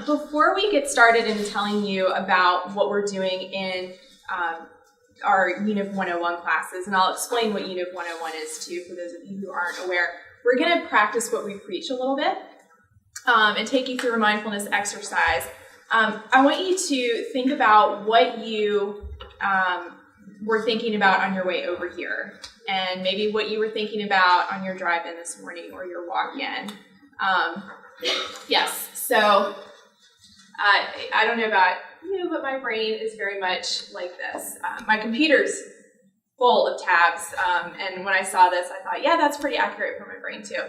Before we get started in telling you about what we're doing in our UNIV 101 classes, and I'll explain what UNIV 101 is too for those of you who aren't aware, we're going to practice what we preach a little bit and take you through a mindfulness exercise. I want you to think about what you were thinking about on your way over here, and maybe what you were thinking about on your drive in this morning or your walk in. Yes, so I don't know about you, but my brain is very much like this. My computer's full of tabs, and when I saw this, I thought, yeah, that's pretty accurate for my brain too.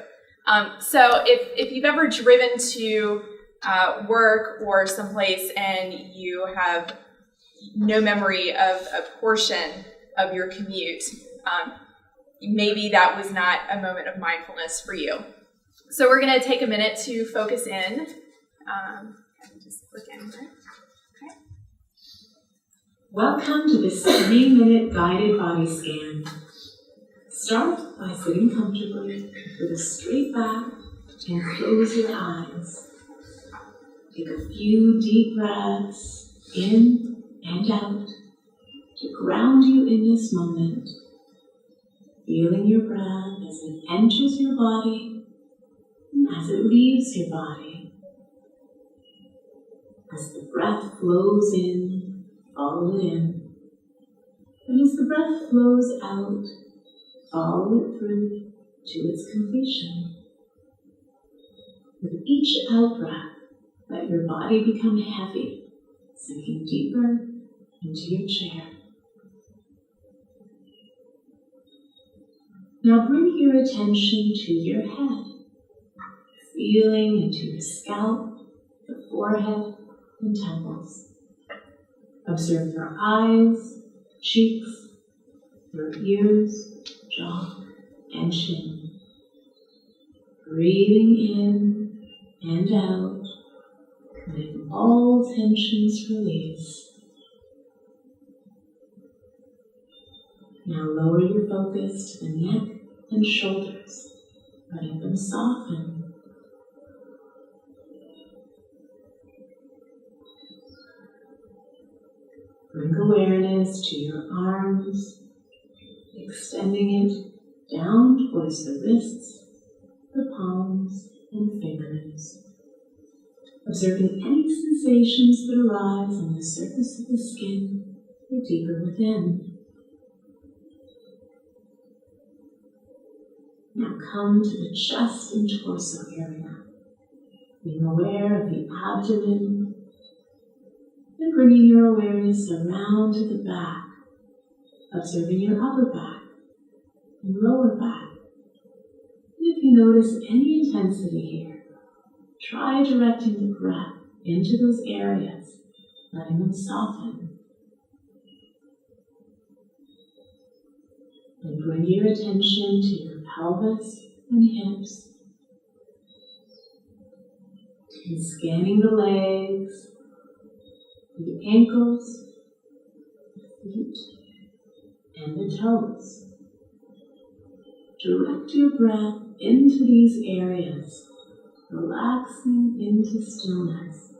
So if you've ever driven to work or someplace and you have no memory of a portion of your commute, maybe that was not a moment of mindfulness for you. So we're going to take a minute to focus in. Just click in here. Okay. Welcome to this 3-minute guided body scan. Start by sitting comfortably with a straight back and close your eyes. Take a few deep breaths in and out to ground you in this moment, feeling your breath as it enters your body and as it leaves your body. As the breath flows in, follow it in. And as the breath flows out, follow it through to its completion. With each out-breath, let your body become heavy, sinking deeper into your chair. Now bring your attention to your head, feeling into your scalp, the forehead, and temples. Observe your eyes, cheeks, your ears, jaw, and chin. Breathing in and out, letting all tensions release. Now lower your focus to the neck and shoulders, letting them soften. Bring awareness to your arms, extending it down towards the wrists, the palms, and fingers. Observing any sensations that arise on the surface of the skin or deeper within. Now come to the chest and torso area, being aware of the abdomen, and bringing your awareness around to the back, observing your upper back and lower back. And if you notice any intensity here, try directing the breath into those areas, letting them soften. And bring your attention to your pelvis and hips, and scanning the legs, the ankles, the feet, and the toes. Direct your breath into these areas, relaxing into stillness.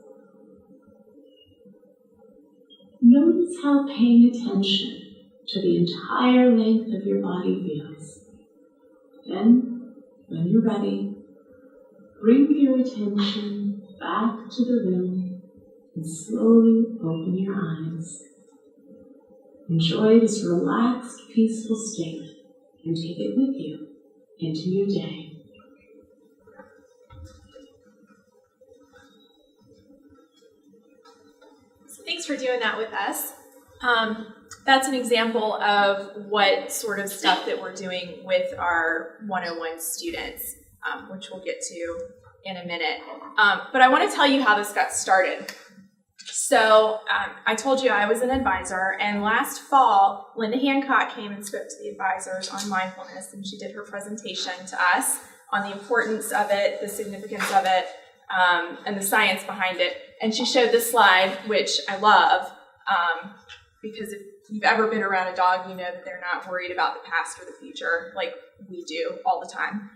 Notice how paying attention to the entire length of your body feels. Then, when you're ready, bring your attention back to the room and slowly open your eyes. Enjoy this relaxed, peaceful state and take it with you into your day. So thanks for doing that with us. That's an example of what sort of stuff that we're doing with our 101 students, which we'll get to in a minute. But I want to tell you how this got started. So I told you I was an advisor, and last fall, Linda Hancock came and spoke to the advisors on mindfulness, and she did her presentation to us on the importance of it, the significance of it, and the science behind it. And she showed this slide, which I love, because if you've ever been around a dog, you know that they're not worried about the past or the future like we do all the time.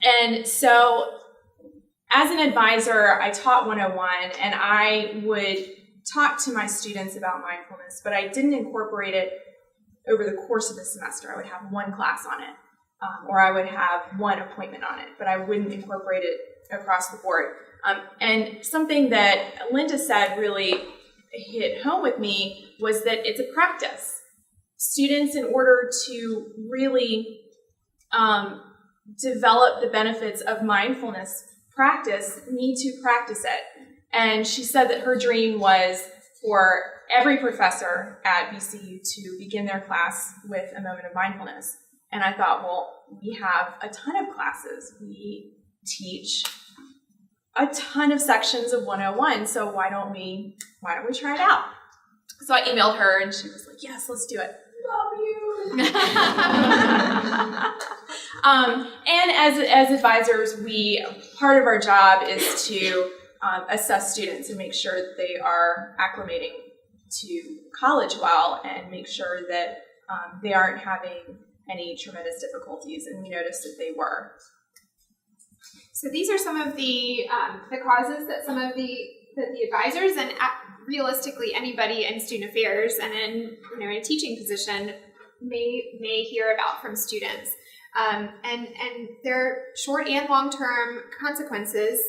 And so as an advisor, I taught 101, and I would talk to my students about mindfulness, but I didn't incorporate it over the course of the semester. I would have one class on it, or I would have one appointment on it, but I wouldn't incorporate it across the board. And something that Linda said really hit home with me was that it's a practice. Students, in order to really develop the benefits of mindfulness practice, need to practice it. And she said that her dream was for every professor at VCU to begin their class with a moment of mindfulness. And I thought, well, we have a ton of classes. We teach a ton of sections of 101, so why don't we try it out? So I emailed her, and she was like, yes, let's do it. Love you. And as advisors, part of our job is to assess students and make sure that they are acclimating to college well, and make sure that they aren't having any tremendous difficulties, and we noticed that they were. So these are some of the causes that some of the advisors and realistically anybody in student affairs and in a teaching position may hear about from students. And there are short and long-term consequences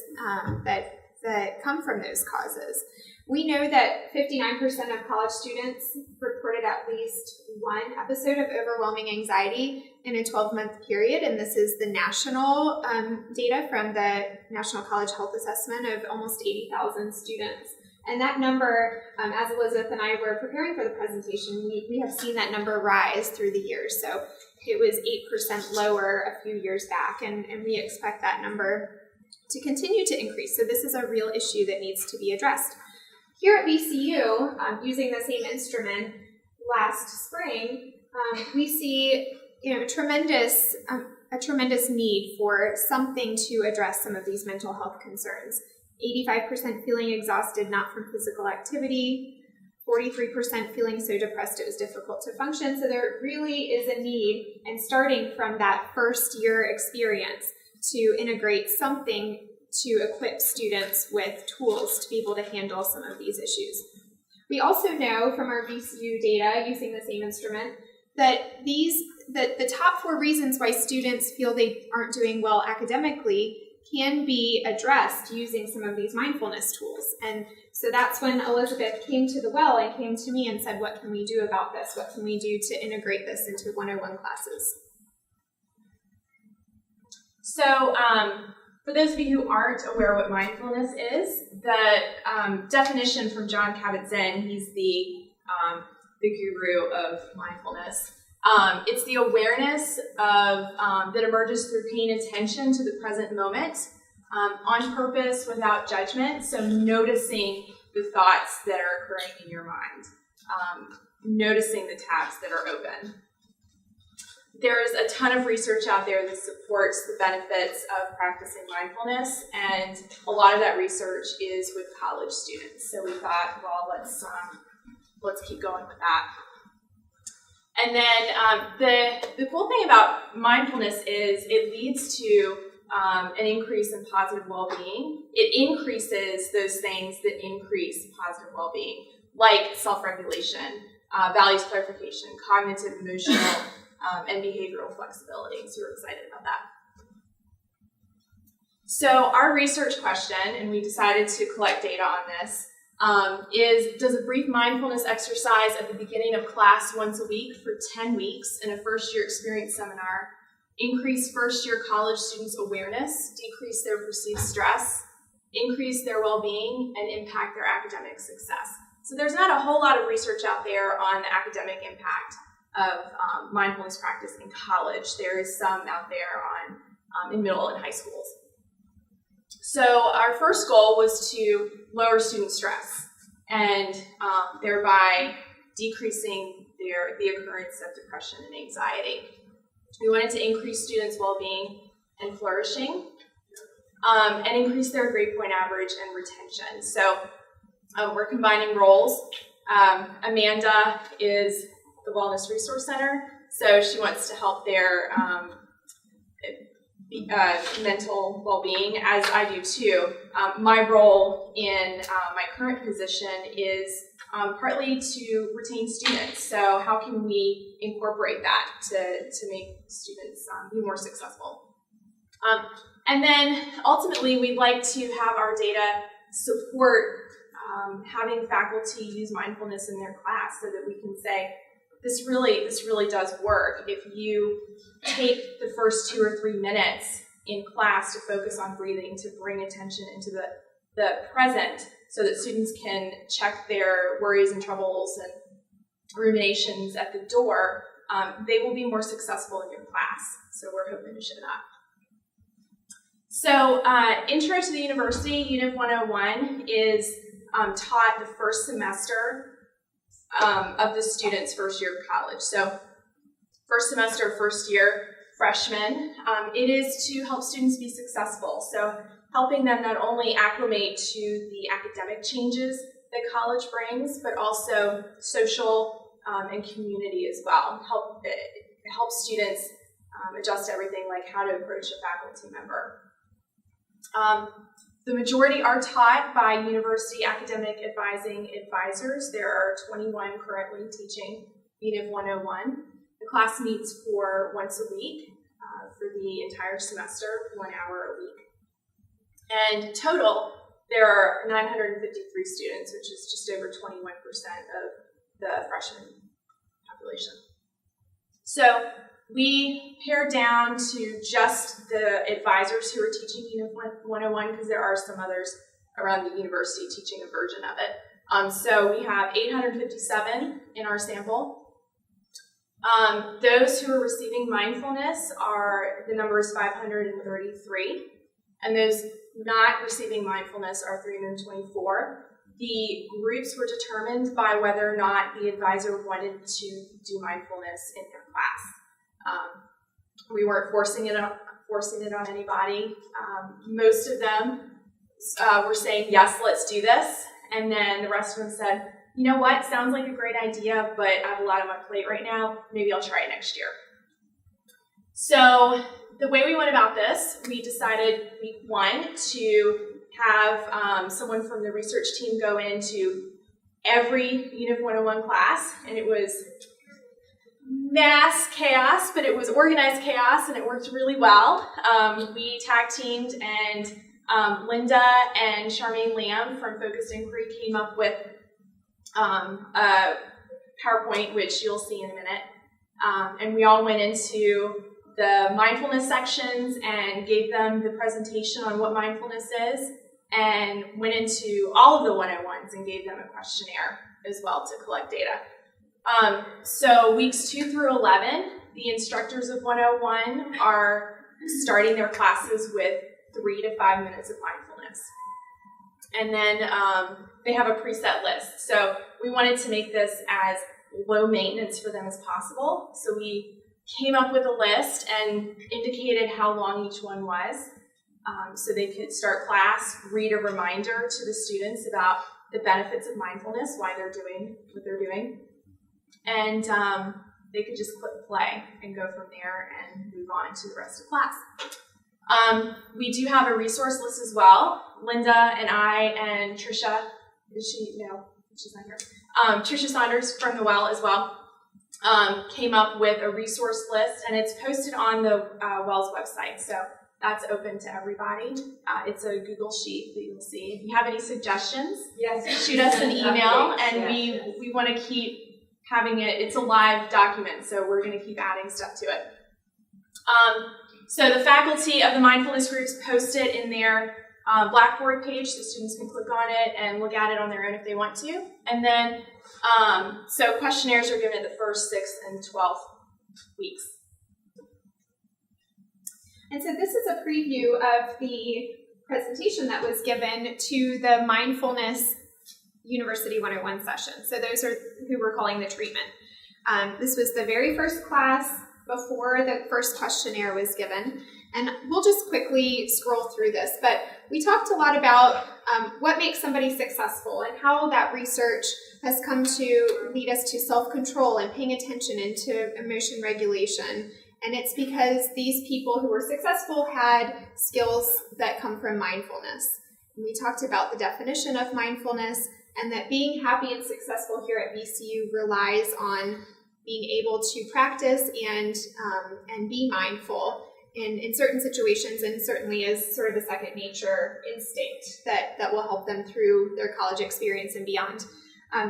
that come from those causes. We know that 59% of college students reported at least one episode of overwhelming anxiety in a 12-month period, and this is the national data from the National College Health Assessment of almost 80,000 students. And that number, as Elizabeth and I were preparing for the presentation, we have seen that number rise through the years. So it was 8% lower a few years back, and we expect that number to continue to increase. So this is a real issue that needs to be addressed. Here at VCU, using the same instrument last spring, we see a tremendous need for something to address some of these mental health concerns. 85% feeling exhausted, not from physical activity, 43% feeling so depressed it was difficult to function. So there really is a need, and starting from that first year experience, to integrate something to equip students with tools to be able to handle some of these issues. We also know from our VCU data, using the same instrument, that the top 4 reasons why students feel they aren't doing well academically can be addressed using some of these mindfulness tools. And so that's when Elizabeth came to the well and came to me and said, what can we do about this? What can we do to integrate this into 101 classes? So for those of you who aren't aware what mindfulness is, the definition from John Kabat-Zinn, he's the guru of mindfulness. It's the awareness of that emerges through paying attention to the present moment, on purpose, without judgment. So noticing the thoughts that are occurring in your mind, noticing the tabs that are open. There's a ton of research out there that supports the benefits of practicing mindfulness, and a lot of that research is with college students. So we thought, well, let's keep going with that. And then the cool thing about mindfulness is it leads to an increase in positive well-being. It increases those things that increase positive well-being, like self-regulation, values clarification, cognitive, emotional, and behavioral flexibility. So we're excited about that. So our research question, and we decided to collect data on this, is, does a brief mindfulness exercise at the beginning of class once a week for 10 weeks in a first-year experience seminar increase first-year college students' awareness, decrease their perceived stress, increase their well-being, and impact their academic success? So there's not a whole lot of research out there on the academic impact of mindfulness practice in college. There is some out there in middle and high schools. So our first goal was to lower student stress and thereby decreasing the occurrence of depression and anxiety. We wanted to increase students' well-being and flourishing, and increase their grade point average and retention. So we're combining roles. Amanda is the Wellness Resource Center, so she wants to help their mental well-being, as I do too. My role in my current position is partly to retain students. So how can we incorporate that to make students be more successful? And then ultimately, we'd like to have our data support having faculty use mindfulness in their class so that we can say, this really does work. If you take the first 2 or 3 minutes in class to focus on breathing, to bring attention into the present so that students can check their worries and troubles and ruminations at the door, they will be more successful in your class. So we're hoping to show that. So Intro to the University, UNIV 101, is taught the first semester of the student's first year of college. So first semester, first year, freshmen. It is to help students be successful. So helping them not only acclimate to the academic changes that college brings, but also social and community as well. Help students adjust everything, like how to approach a faculty member. The majority are taught by university academic advising advisors. There are 21 currently teaching UNIV 101. The class meets for once a week for the entire semester, 1 hour a week. And total, there are 953 students, which is just over 21% of the freshman population. So we pared down to just the advisors who are teaching UNIV 101 because there are some others around the university teaching a version of it. So we have 857 in our sample. Those who are receiving mindfulness the number is 533, and those not receiving mindfulness are 324. The groups were determined by whether or not the advisor wanted to do mindfulness in their class. We weren't forcing it on anybody. Most of them were saying, yes, let's do this. And then the rest of them said, you know what, sounds like a great idea, but I have a lot on my plate right now. Maybe I'll try it next year. So the way we went about this, we decided week 1 to have someone from the research team go into every UNIV 101 class, and it was mass chaos, but it was organized chaos, and it worked really well. We tag teamed, and Linda and Charmaine Lamb from Focused Inquiry came up with a PowerPoint, which you'll see in a minute. And we all went into the mindfulness sections and gave them the presentation on what mindfulness is, and went into all of the 101s and gave them a questionnaire as well to collect data. So weeks 2 through 11, the instructors of 101 are starting their classes with 3 to 5 minutes of mindfulness. And then they have a preset list. So we wanted to make this as low maintenance for them as possible. So we came up with a list and indicated how long each one was. So they could start class, read a reminder to the students about the benefits of mindfulness, why they're doing what they're doing. And they could just click play and go from there and move on to the rest of class. We do have a resource list as well. Linda and I and Trisha, she's not here. Trisha Saunders from The Well as well came up with a resource list, and it's posted on the Well's website. So that's open to everybody. It's a Google sheet that you'll see. If you have any suggestions, shoot us an email, and we want to keep having it. It's a live document, so we're going to keep adding stuff to it. So the faculty of the mindfulness groups post it in their Blackboard page, so students can click on it and look at it on their own if they want to. And then, so questionnaires are given at the 1st, 6th, and 12th weeks. And so this is a preview of the presentation that was given to the Mindfulness University 101 session. So those are who we're calling the treatment. This was the very first class before the first questionnaire was given. And we'll just quickly scroll through this, but we talked a lot about what makes somebody successful and how that research has come to lead us to self-control and paying attention into emotion regulation And it's because these people who were successful had skills that come from mindfulness. And we talked about the definition of mindfulness, and that being happy and successful here at VCU relies on being able to practice and be mindful in certain situations, and certainly as sort of a second nature instinct that will help them through their college experience and beyond.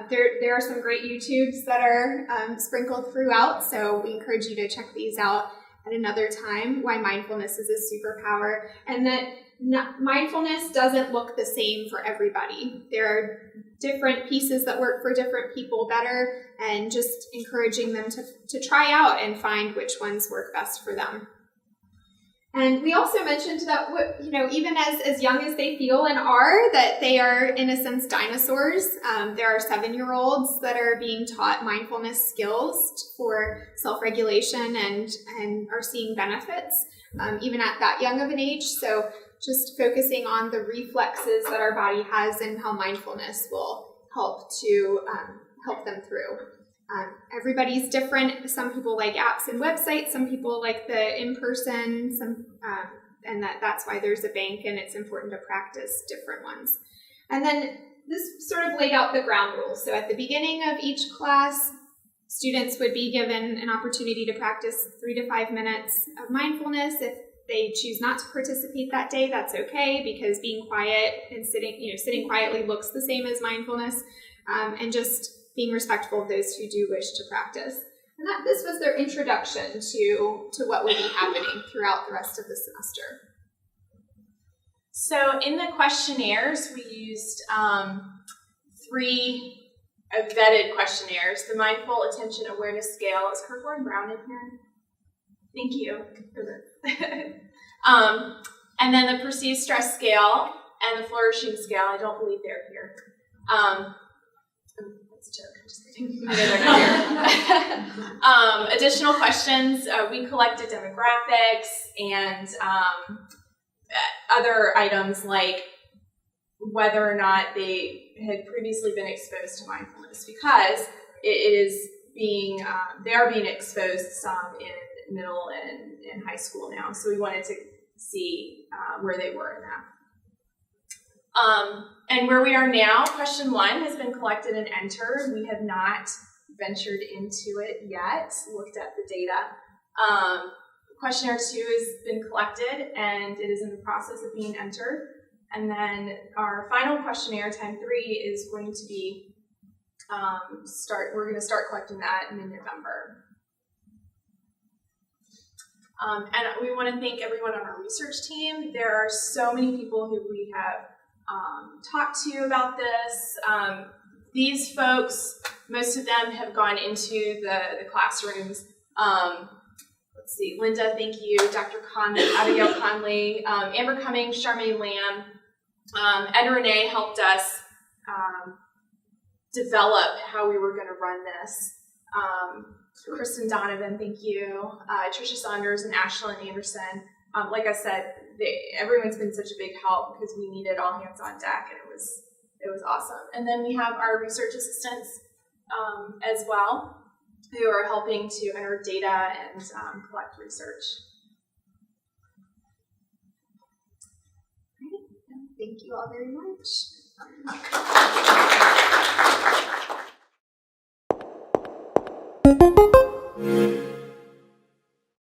There are some great YouTubes that are sprinkled throughout, so we encourage you to check these out at another time, why mindfulness is a superpower, and that mindfulness doesn't look the same for everybody. There are different pieces that work for different people better, and just encouraging them to try out and find which ones work best for them. And we also mentioned that, even as young as they feel and are, that they are, in a sense, dinosaurs. There are 7-year-olds that are being taught mindfulness skills for self-regulation and are seeing benefits, even at that young of an age. So just focusing on the reflexes that our body has and how mindfulness will help to help them through. Everybody's different. Some people like apps and websites. Some people like the in-person. And that's why there's a bank, and it's important to practice different ones. And then this sort of laid out the ground rules. So at the beginning of each class, students would be given an opportunity to practice 3 to 5 minutes of mindfulness. If they choose not to participate that day, that's okay, because being quiet and sitting quietly looks the same as mindfulness, and just being respectful of those who do wish to practice. And this was their introduction to what would be happening throughout the rest of the semester. So in the questionnaires, we used 3 vetted questionnaires. The Mindful Attention Awareness Scale. Is Kirkborn Brown in here? Thank you for this. And then the Perceived Stress Scale and the Flourishing Scale. I don't believe they're here. That's a joke. I'm just kidding. I know they're not here. Additional questions. We collected demographics and other items like whether or not they had previously been exposed to mindfulness, because they are being exposed some in middle and high school now. So we wanted to see where they were in that. And where we are now, question 1 has been collected and entered. We have not ventured into it yet, looked at the data. Questionnaire 2 has been collected and it is in the process of being entered. And then our final questionnaire, time 3, is going to be we're going to start collecting that in mid-November. And we want to thank everyone on our research team. There are so many people who we have talked to about this. These folks, most of them have gone into the classrooms. Let's see, Linda, thank you, Dr. Conley, Abigail Conley, Amber Cummings, Charmaine Lamb, Ed and Renee helped us develop how we were going to run this. Kristen Donovan, thank you, Tricia Saunders, and Ashlyn Anderson. Like I said, everyone's been such a big help because we needed all hands on deck, and it was awesome. And then we have our research assistants as well, who are helping to enter data and collect research. Thank you all very much.